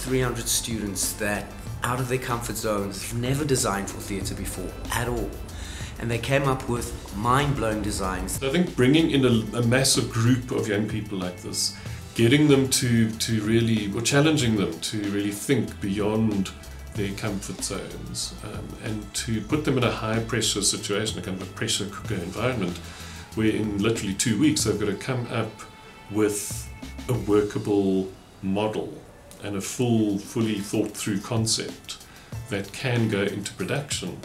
300 students that, out of their comfort zones, never designed for theatre before at all. And they came up with mind-blowing designs. I think bringing in a massive group of young people like this, getting them to really, or challenging them to really think beyond their comfort zones, and to put them in a high pressure situation, a kind of a pressure cooker environment, where in literally 2 weeks they've got to come up with a workable model and a fully thought through concept that can go into production,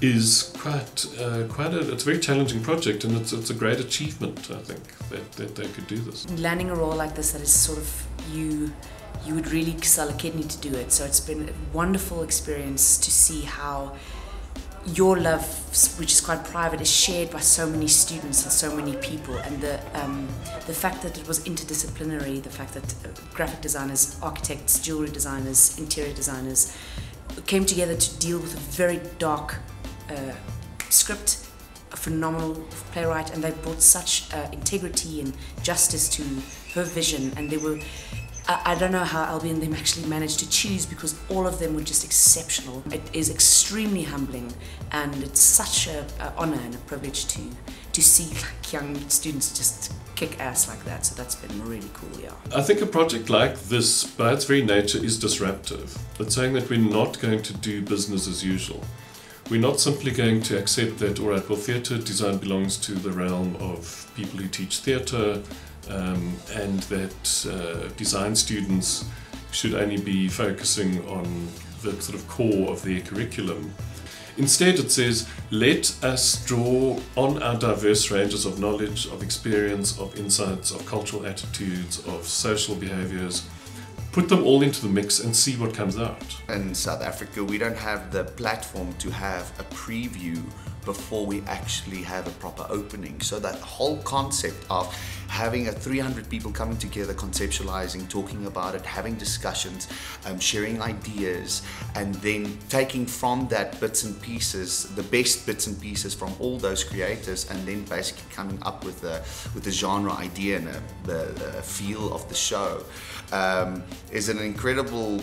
is it's a very challenging project, and it's a great achievement, I think, that they could do this. Landing a role like this that is sort of you would really sell a kidney to do it. So it's been a wonderful experience to see how your love, which is quite private, is shared by so many students and so many people. And the fact that it was interdisciplinary, the fact that graphic designers, architects, jewelry designers, interior designers came together to deal with a very dark script, a phenomenal playwright, and they brought such integrity and justice to her vision. And they were, I don't know how Albie and them actually managed to choose, because all of them were just exceptional. It is extremely humbling, and it's such an honor and a privilege to see like young students just kick ass like that. So that's been really cool, yeah. I think a project like this, by its very nature, is disruptive. It's saying that we're not going to do business as usual. We're not simply going to accept that, all right, well, theatre design belongs to the realm of people who teach theatre, and that design students should only be focusing on the sort of core of their curriculum. Instead, it says, let us draw on our diverse ranges of knowledge, of experience, of insights, of cultural attitudes, of social behaviours, put them all into the mix and see what comes out. In South Africa, we don't have the platform to have a preview before we actually have a proper opening. So that whole concept of having 300 people coming together, conceptualizing, talking about it, having discussions, sharing ideas, and then taking from that bits and pieces, the best bits and pieces from all those creators, and then basically coming up with the genre idea and the feel of the show, is an incredible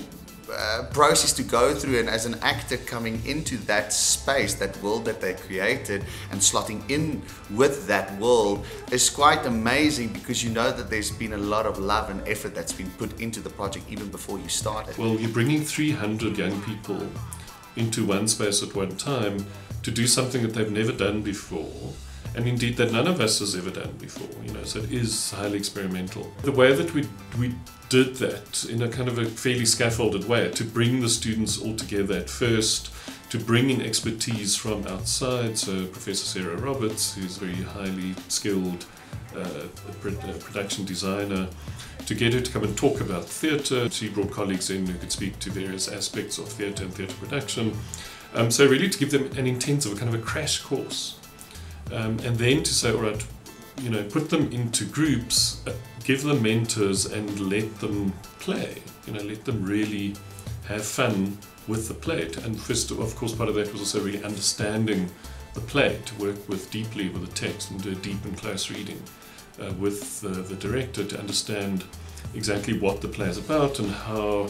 process to go through. And as an actor coming into that space, that world that they created, and slotting in with that world is quite amazing, because you know that there's been a lot of love and effort that's been put into the project even before you started. Well, you're bringing 300 young people into one space at one time to do something that they've never done before, and indeed that none of us has ever done before, you know, so it is highly experimental. The way that we did that in a kind of a fairly scaffolded way, to bring the students all together at first, to bring in expertise from outside, so Professor Sarah Roberts, who's a very highly skilled production designer, to get her to come and talk about theatre. She brought colleagues in who could speak to various aspects of theatre and theatre production. So really to give them an intensive, kind of a crash course. And then to say, all right, you know, put them into groups, give them mentors, and let them play. You know, let them really have fun with the play. And first, of course, part of that was also really understanding the play, to work with deeply with the text and do a deep and close reading with the director, to understand exactly what the play is about and how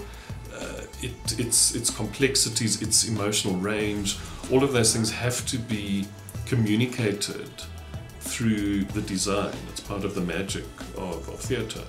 its complexities, its emotional range, all of those things have to be communicated through the design. It's part of the magic of theatre.